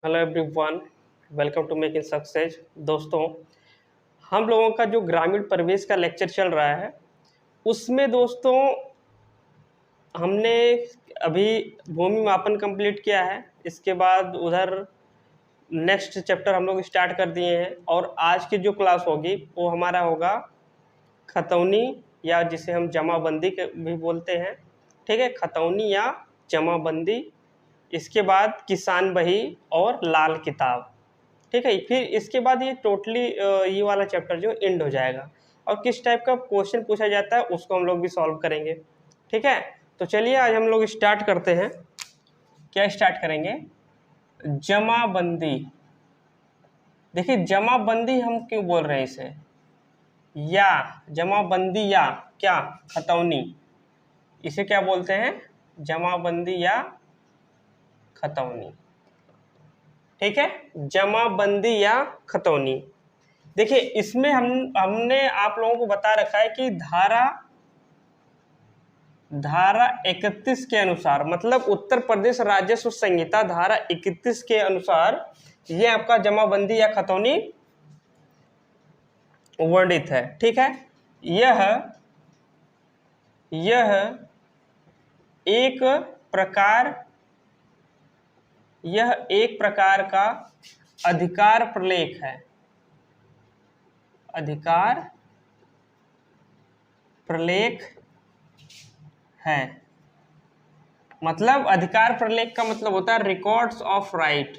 Hello everyone, welcome to make in success. दोस्तों, हम लोगों का जो ग्रामीण परिवेश का लेक्चर चल रहा है उसमें दोस्तों हमने अभी भूमि मापन कंप्लीट किया है। इसके बाद उधर नेक्स्ट चैप्टर हम लोग स्टार्ट कर दिए हैं और आज की जो क्लास होगी वो हमारा होगा खतौनी, या जिसे हम जमाबंदी भी बोलते हैं। ठीक है, खतौनी या जमाबंदी। इसके बाद किसान बही और लाल किताब। ठीक है, फिर इसके बाद ये टोटली ये वाला चैप्टर जो एंड हो जाएगा और किस टाइप का क्वेश्चन पूछा जाता है उसको हम लोग भी सॉल्व करेंगे। ठीक है, तो चलिए आज हम लोग स्टार्ट करते हैं। क्या स्टार्ट करेंगे? जमाबंदी। देखिए, जमाबंदी हम क्यों बोल रहे हैं इसे, या जमाबंदी या क्या खतौनी, इसे क्या बोलते हैं? जमाबंदी या खतौनी। ठीक है, जमाबंदी या खतौनी। देखिए, इसमें हमने आप लोगों को बता रखा है कि धारा 31 के अनुसार, मतलब उत्तर प्रदेश राजस्व संहिता धारा 31 के अनुसार ये आपका जमाबंदी या खतौनी वर्णित है। ठीक है, यह एक प्रकार का अधिकार प्रलेख है। अधिकार प्रलेख है, मतलब अधिकार प्रलेख का मतलब होता है records of right.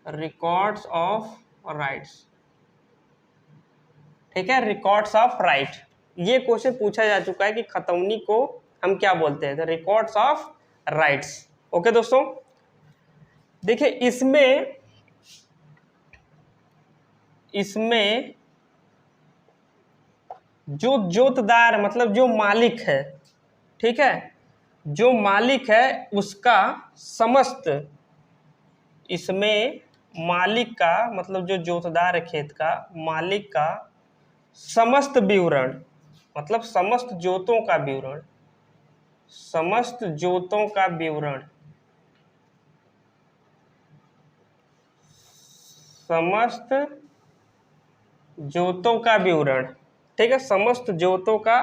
Records of rights. ठीक है, रिकॉर्ड्स ऑफ राइट। ये क्वेश्चन पूछा जा चुका है कि खतौनी को हम क्या बोलते हैं, तो रिकॉर्ड्स ऑफ राइट्स। ओके दोस्तों, देखिए इसमें जो जोतदार मतलब जो मालिक है, ठीक है, जो मालिक है उसका समस्त, इसमें मालिक का मतलब जो जोतदार है खेत का, मालिक का समस्त विवरण, मतलब समस्त जोतों का विवरण, समस्त जोतों का विवरण, समस्त जोतों का विवरण। ठीक है, समस्त जोतों का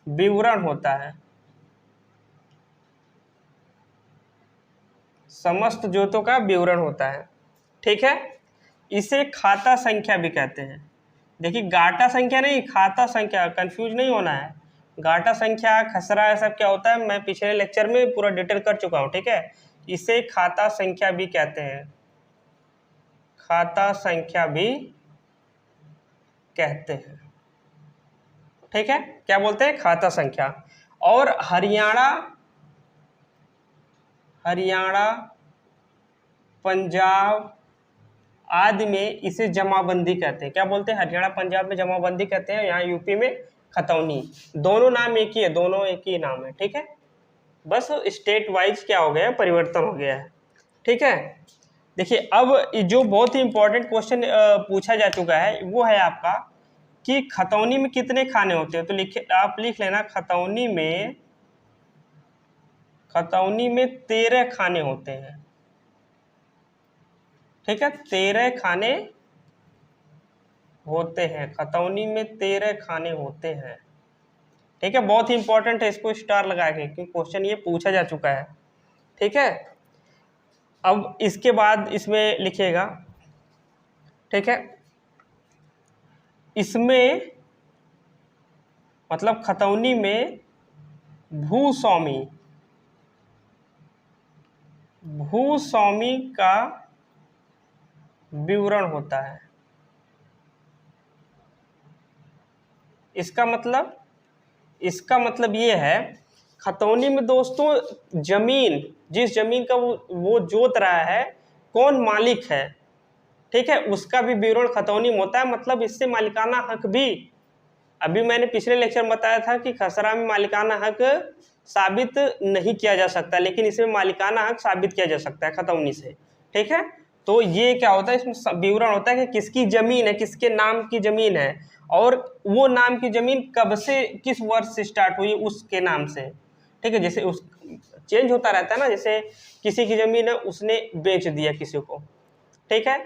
विवरण होता है, समस्त जोतों का विवरण होता है। ठीक है, इसे खाता संख्या भी कहते हैं। देखिए, गाटा संख्या नहीं, खाता संख्या, कंफ्यूज नहीं होना है। गाटा संख्या, खसरा, ये सब क्या होता है मैं पिछले लेक्चर में पूरा डिटेल कर चुका हूँ। ठीक है, इसे खाता संख्या भी कहते हैं, खाता संख्या भी कहते हैं। ठीक है, क्या बोलते हैं? खाता संख्या। और हरियाणा, पंजाब आदि में इसे जमाबंदी कहते हैं। क्या बोलते हैं? हरियाणा पंजाब में जमाबंदी कहते हैं, यहाँ यूपी में खतौनी। दोनों नाम एक ही है, दोनों एक ही नाम है। ठीक है, बस स्टेट वाइज क्या हो गया है, परिवर्तन हो गया है। ठीक है, देखिए अब जो बहुत ही इंपॉर्टेंट क्वेश्चन पूछा जा चुका है वो है आपका कि खतौनी में कितने खाने होते हैं। तो आप लिख लेना, खतौनी में 13 खाने होते हैं। ठीक है, 13 खाने होते हैं, खतौनी में 13 खाने होते हैं। ठीक है, बहुत ही इंपॉर्टेंट है, इसको स्टार लगा के, क्योंकि क्वेश्चन ये पूछा जा चुका है। ठीक है, अब इसके बाद इसमें लिखिएगा। ठीक है, इसमें मतलब खतौनी में भूस्वामी का विवरण होता है। इसका मतलब ये है, खतौनी में दोस्तों जमीन, जिस जमीन का वो जोत रहा है, कौन मालिक है, ठीक है, उसका भी विवरण खतौनी में होता है। मतलब इससे मालिकाना हक भी, अभी मैंने पिछले लेक्चर में बताया था कि खसरा में मालिकाना हक साबित नहीं किया जा सकता, लेकिन इसमें मालिकाना हक साबित किया जा सकता है खतौनी से। ठीक है, तो ये क्या होता है, इसमें विवरण होता है कि किसकी जमीन है, किसके नाम की जमीन है, और वो नाम की जमीन कब से, किस वर्ष से स्टार्ट हुई उसके नाम से। ठीक है, जैसे चेंज होता रहता है ना, जैसे किसी की ज़मीन है उसने बेच दिया किसी को, ठीक है,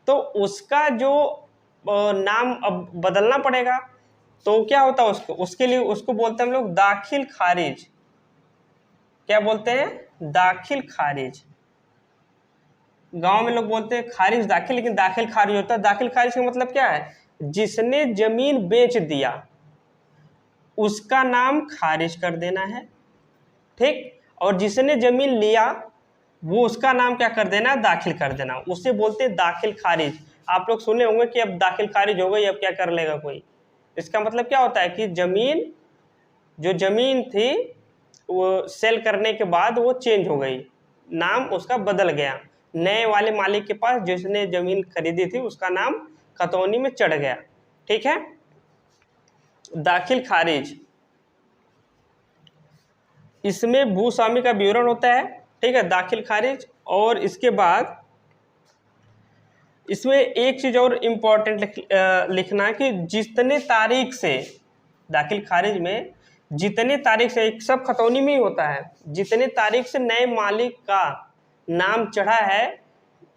तो उसका जो नाम अब बदलना पड़ेगा। तो क्या होता है उसको, उसके लिए उसको बोलते हैं हम लोग दाखिल खारिज। क्या बोलते हैं? दाखिल खारिज। गांव में लोग बोलते हैं खारिज दाखिल, लेकिन दाखिल खारिज होता है। दाखिल खारिज का मतलब क्या है? जिसने जमीन बेच दिया उसका नाम खारिज कर देना है, ठीक, और जिसने जमीन लिया वो उसका नाम क्या कर देना? दाखिल कर देना। उसे बोलते हैं दाखिल खारिज। आप लोग सुने होंगे कि अब दाखिल खारिज हो गई, अब क्या कर लेगा कोई। इसका मतलब क्या होता है कि जमीन, जो जमीन थी वो सेल करने के बाद वो चेंज हो गई, नाम उसका बदल गया, नए वाले मालिक के पास जिसने जमीन खरीदी थी उसका नाम खतौनी में चढ़ गया, ठीक है। दाखिल खारिज, इसमें भूस्वामी का विवरण होता है, ठीक है, दाखिल खारिज। और इसके बाद इसमें एक चीज और इम्पोर्टेंट लिखना है कि जितने तारीख से, दाखिल खारिज में जितने तारीख से, एक सब खतौनी में ही होता है, जितने तारीख से नए मालिक का नाम चढ़ा है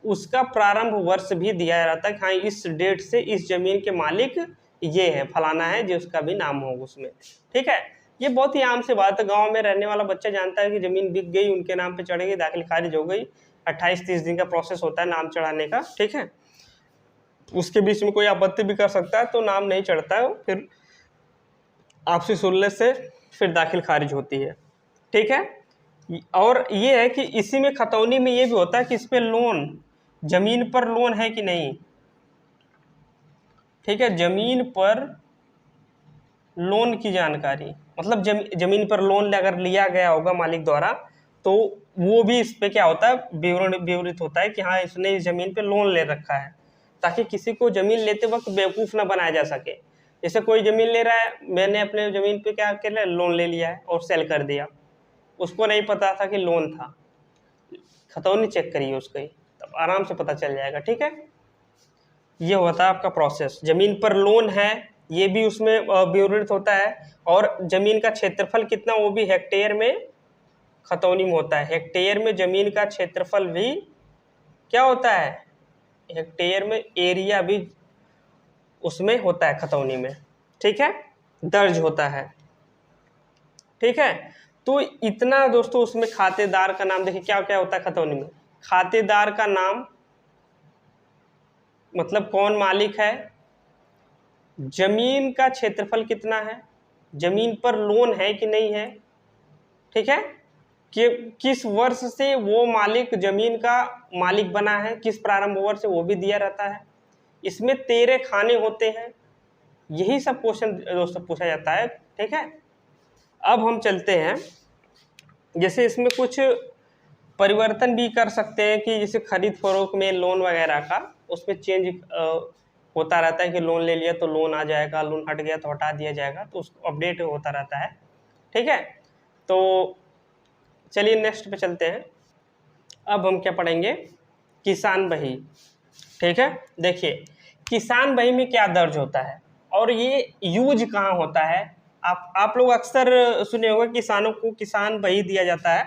उसका प्रारंभ वर्ष भी दिया जाता है कि हाँ इस डेट से इस जमीन के मालिक ये है, फलाना है, जिसका भी नाम हो उसमें, ठीक है। ये बहुत ही आम सी बात है, गांव में रहने वाला बच्चा जानता है कि जमीन बिक गई, उनके नाम पे चढ़ गई, दाखिल खारिज हो गई, 28-30 दिन का प्रोसेस होता है नाम चढ़ाने का, ठीक है। उसके बीच में कोई आपत्ति भी कर सकता है तो नाम नहीं चढ़ता है, फिर आपसी सुनने से फिर दाखिल खारिज होती है, ठीक है। और ये है कि इसी में खतौनी में ये भी होता है कि इस पे लोन, जमीन पर लोन है कि नहीं, ठीक है, जमीन पर लोन की जानकारी, मतलब जमीन पर लोन अगर लिया गया होगा मालिक द्वारा तो वो भी इस पे क्या होता है, विवरित होता है कि हाँ इसने इस जमीन पे लोन ले रखा है, ताकि किसी को जमीन लेते वक्त बेवकूफ़ ना बनाया जा सके। जैसे कोई जमीन ले रहा है, मैंने अपने जमीन पे क्या कर लिया, लोन ले लिया है और सेल कर दिया, उसको नहीं पता था कि लोन था, खतौनी चेक करिए उसको, तब आराम से पता चल जाएगा, ठीक है। ये होता है आपका प्रोसेस। जमीन पर लोन है ये भी उसमें विवरित होता है, और जमीन का क्षेत्रफल कितना वो भी हेक्टेयर में खतौनी में होता है। हेक्टेयर में जमीन का क्षेत्रफल भी क्या होता है, हेक्टेयर में एरिया भी उसमें होता है खतौनी में, ठीक है, दर्ज होता है, ठीक है। तो इतना दोस्तों उसमें खातेदार का नाम देखिए क्या क्या होता है खतौनी में। खातेदार का नाम मतलब कौन मालिक है, जमीन का क्षेत्रफल कितना है, जमीन पर लोन है कि नहीं है, ठीक है, कि किस वर्ष से वो मालिक जमीन का मालिक बना है, किस प्रारंभ वर्ष से वो भी दिया रहता है। इसमें 13 खाने होते हैं, यही सब क्वेश्चन दोस्तों पूछा जाता है, ठीक है। अब हम चलते हैं, जैसे इसमें कुछ परिवर्तन भी कर सकते हैं कि जैसे खरीद फरोख्त में लोन वगैरह का उसमें चेंज होता रहता है कि लोन ले लिया तो लोन आ जाएगा, लोन हट गया तो हटा दिया जाएगा, तो उसको अपडेट होता रहता है, ठीक है। तो चलिए नेक्स्ट पे चलते हैं। अब हम क्या पढ़ेंगे, किसान बही, ठीक है। देखिए किसान बही में क्या दर्ज होता है और ये यूज कहाँ होता है। आप लोग अक्सर सुने होंगे किसानों को किसान बही दिया जाता है,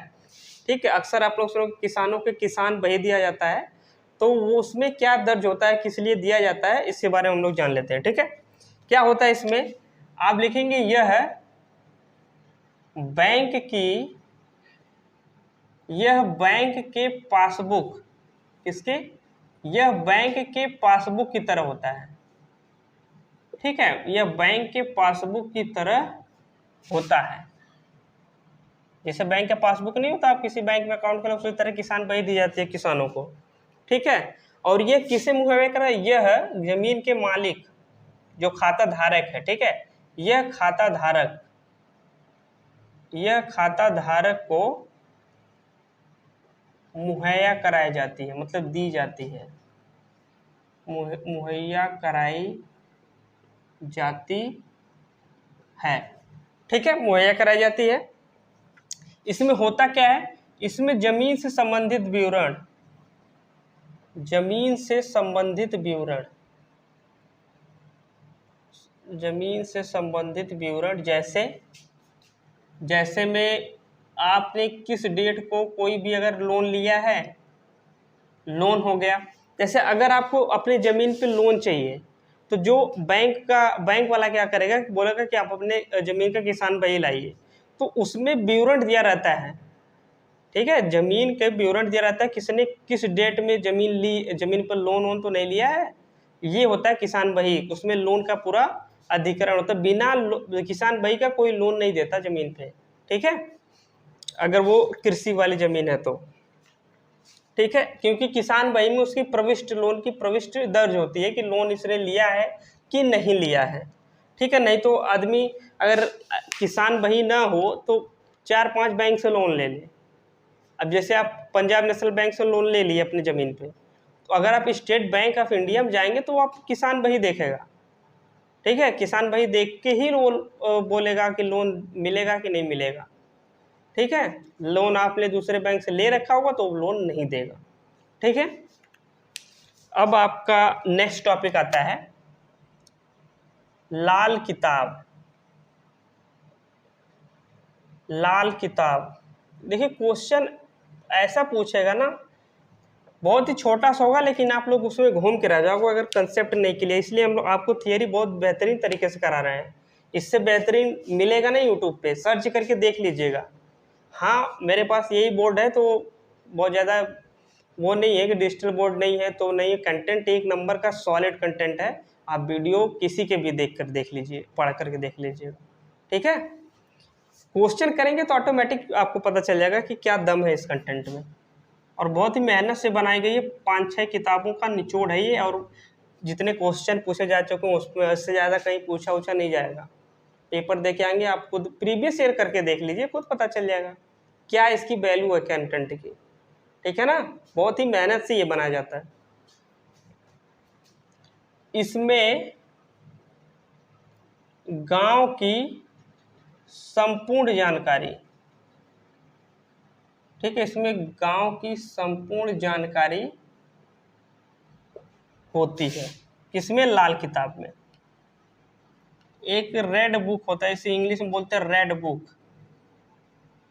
ठीक है, अक्सर आप लोग सुनो किसानों के किसान बही दिया जाता है, तो वो उसमें क्या दर्ज होता है, किस लिए दिया जाता है, इसके बारे में हम लोग जान लेते हैं, ठीक है। क्या होता है इसमें, आप लिखेंगे यह बैंक की, यह बैंक के पासबुक, किसके, यह बैंक के पासबुक की तरह होता है, ठीक है, यह बैंक के पासबुक की तरह होता है। जैसे बैंक का पासबुक नहीं होता, आप किसी बैंक में अकाउंट खोलो उसी तरह किसान बही दी जाती है किसानों को, ठीक है। और ये किसे मुहैया कर रहा है, यह जमीन के मालिक जो खाता धारक है, ठीक है, यह खाता धारक, यह खाता धारक को मुहैया कराई जाती है, मतलब दी जाती है, मुहैया कराई जाती है, ठीक है, मुहैया कराई जाती है। इसमें होता क्या है, इसमें जमीन से संबंधित विवरण, जमीन से संबंधित विवरण, जमीन से संबंधित विवरण, जैसे में आपने किस डेट को कोई भी अगर लोन लिया है, लोन हो गया। जैसे अगर आपको अपनी ज़मीन पे लोन चाहिए तो जो बैंक वाला क्या करेगा, बोलेगा कि आप अपने ज़मीन का किसान बही लाइए, तो उसमें विवरण दिया रहता है, ठीक है, ज़मीन के विवरण दिया रहता है, किसने किस डेट में ज़मीन ली, ज़मीन पर लोन तो नहीं लिया है, ये होता है किसान बही। उसमें लोन का पूरा अधिकरण होता है, बिना किसान बही का कोई लोन नहीं देता ज़मीन पे, ठीक है, अगर वो कृषि वाली ज़मीन है तो, ठीक है, क्योंकि किसान बही में उसकी प्रविष्ट, लोन की प्रविष्ट दर्ज होती है कि लोन इसने लिया है कि नहीं लिया है, ठीक है। नहीं तो आदमी अगर किसान बही ना हो तो 4-5 बैंक से लोन ले ले। अब जैसे आप पंजाब नेशनल बैंक से लोन ले लिए अपनी ज़मीन पे, तो अगर आप स्टेट बैंक ऑफ इंडिया में जाएंगे तो आप किसान बही देखेगा, ठीक है, किसान बही देख के ही लोन बोलेगा कि लोन मिलेगा कि नहीं मिलेगा, ठीक है। लोन आपने दूसरे बैंक से ले रखा होगा तो लोन नहीं देगा, ठीक है। अब आपका नेक्स्ट टॉपिक आता है लाल किताब। लाल किताब, देखिए क्वेश्चन ऐसा पूछेगा ना, बहुत ही छोटा सा होगा लेकिन आप लोग उसमें घूम के रह जाओगे अगर कंसेप्ट नहीं क्लियर। इसलिए हम लोग आपको थियरी बहुत बेहतरीन तरीके से करा रहे हैं, इससे बेहतरीन मिलेगा नहीं, यूट्यूब पे सर्च करके देख लीजिएगा। हाँ, मेरे पास यही बोर्ड है तो बहुत ज़्यादा वो नहीं है कि डिजिटल बोर्ड नहीं है तो नहीं, कंटेंट एक नंबर का सॉलिड कंटेंट है। आप वीडियो किसी के भी देख लीजिए, पढ़ करके देख लीजिएगा, ठीक है। क्वेश्चन करेंगे तो ऑटोमेटिक आपको पता चल जाएगा कि क्या दम है इस कंटेंट में, और बहुत ही मेहनत से बनाई गई है, 5-6 किताबों का निचोड़ है ये, और जितने क्वेश्चन पूछे जा चुके हैं उसमें उससे ज़्यादा कहीं पूछा नहीं जाएगा। पेपर दे के आएंगे, आप खुद प्रीवियस ईयर करके देख लीजिए, खुद पता चल जाएगा क्या इसकी वैल्यू है कंटेंट की, ठीक है ना। बहुत ही मेहनत से ये बनाया जाता है। इसमें गांव की संपूर्ण जानकारी, ठीक है, इसमें गांव की संपूर्ण जानकारी होती है। किसमें? लाल किताब में। एक रेड बुक होता है, इसे इंग्लिश में बोलते हैं रेड बुक,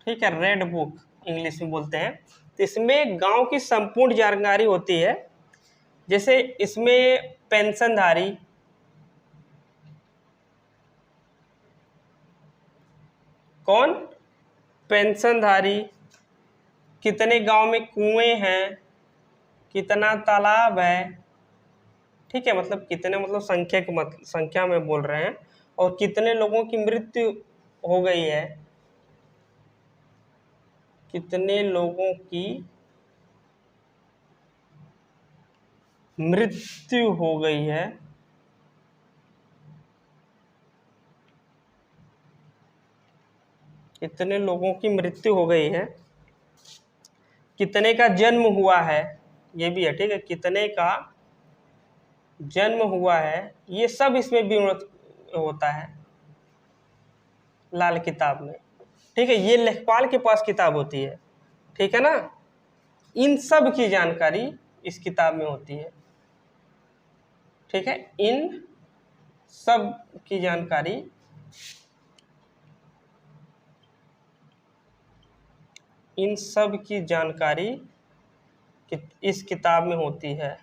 ठीक है, रेड बुक इंग्लिश में बोलते हैं। तो इसमें गांव की संपूर्ण जानकारी होती है। जैसे इसमें पेंशनधारी, कौन? पेंशनधारी, कितने गांव में कुएं हैं, कितना तालाब है, ठीक है, मतलब कितने, मतलब संख्या के मतलब संख्या में बोल रहे हैं, और कितने लोगों की मृत्यु हो गई है, कितने लोगों की मृत्यु हो गई है, कितने लोगों की मृत्यु हो गई है, कितने का जन्म हुआ है, ये भी है, ठीक है, कितने का जन्म हुआ है, ये सब इसमें भी होता है लाल किताब में, ठीक है। ये लेखपाल के पास किताब होती है, ठीक है ना। इन सब की जानकारी इस किताब में होती है, ठीक है, इन सब की जानकारी इन सब की जानकारी इस किताब में होती है,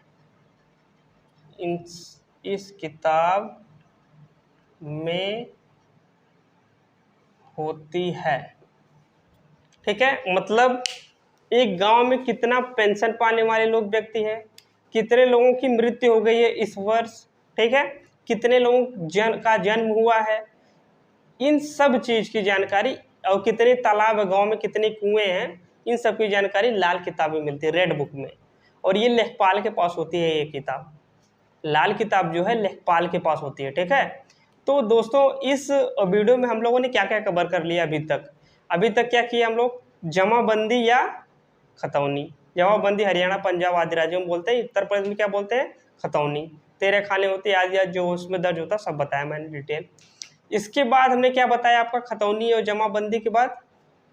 इस किताब में होती है, ठीक है। मतलब एक गांव में कितना पेंशन पाने वाले लोग व्यक्ति हैं, कितने लोगों की मृत्यु हो गई है इस वर्ष, ठीक है, कितने लोगों का जन्म हुआ है, इन सब चीज की जानकारी, और कितने तालाब है गांव में, कितने कुएं हैं, इन सब की जानकारी लाल किताब में मिलती है, रेड बुक में। और ये लेखपाल के पास होती है, ये किताब लाल किताब जो है लेखपाल के पास होती है, ठीक है। तो दोस्तों इस वीडियो में हम लोगों ने क्या क्या कवर कर लिया अभी तक क्या किया हम लोग? जमाबंदी या खतौनी। जमाबंदी हरियाणा पंजाब आदि राज्यों में बोलते हैं, उत्तर प्रदेश में क्या बोलते हैं? खतौनी। तेरे खाने होते आदि आदि जो उसमें दर्ज होता सब बताया मैंने डिटेल। इसके बाद हमने क्या बताया आपका? खतौनी और जमाबंदी के बाद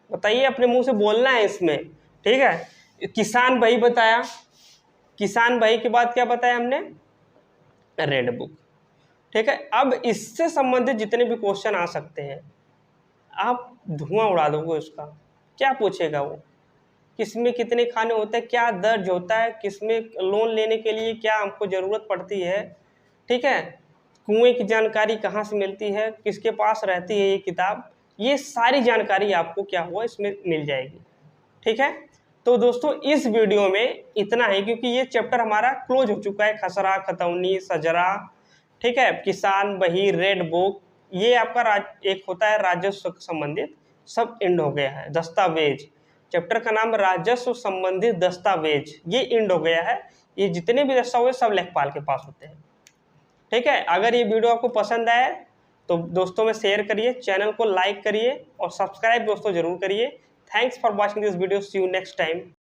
बताइए, अपने मुंह से बोलना है इसमें, ठीक है। किसान बही बताया, किसान बही के बाद क्या बताया हमने? रेड बुक, ठीक है। अब इससे संबंधित जितने भी क्वेश्चन आ सकते हैं आप धुआं उड़ा दोगे उसका, क्या पूछेगा वो, किसमें कितने खाने होते हैं, क्या दर्ज होता है, किसमें लोन लेने के लिए क्या हमको ज़रूरत पड़ती है, ठीक है, कुएं की जानकारी कहाँ से मिलती है, किसके पास रहती है ये किताब, ये सारी जानकारी आपको क्या हुआ इसमें मिल जाएगी। ठीक है, तो दोस्तों इस वीडियो में इतना है, क्योंकि ये चैप्टर हमारा क्लोज हो चुका है। खसरा, खतौनी, सजरा, ठीक है, किसान बही, रेड बुक, ये आपका एक होता है राजस्व संबंधित, सब एंड हो गया है। दस्तावेज, चैप्टर का नाम राजस्व संबंधित दस्तावेज, ये एंड हो गया है। ये जितने भी दस्तावेज सब लेखपाल के पास होते हैं। ठीक है, अगर ये वीडियो आपको पसंद आए तो दोस्तों में शेयर करिए, चैनल को लाइक करिए और सब्सक्राइब दोस्तों जरूर करिए। Thanks for watching this video, see you next time.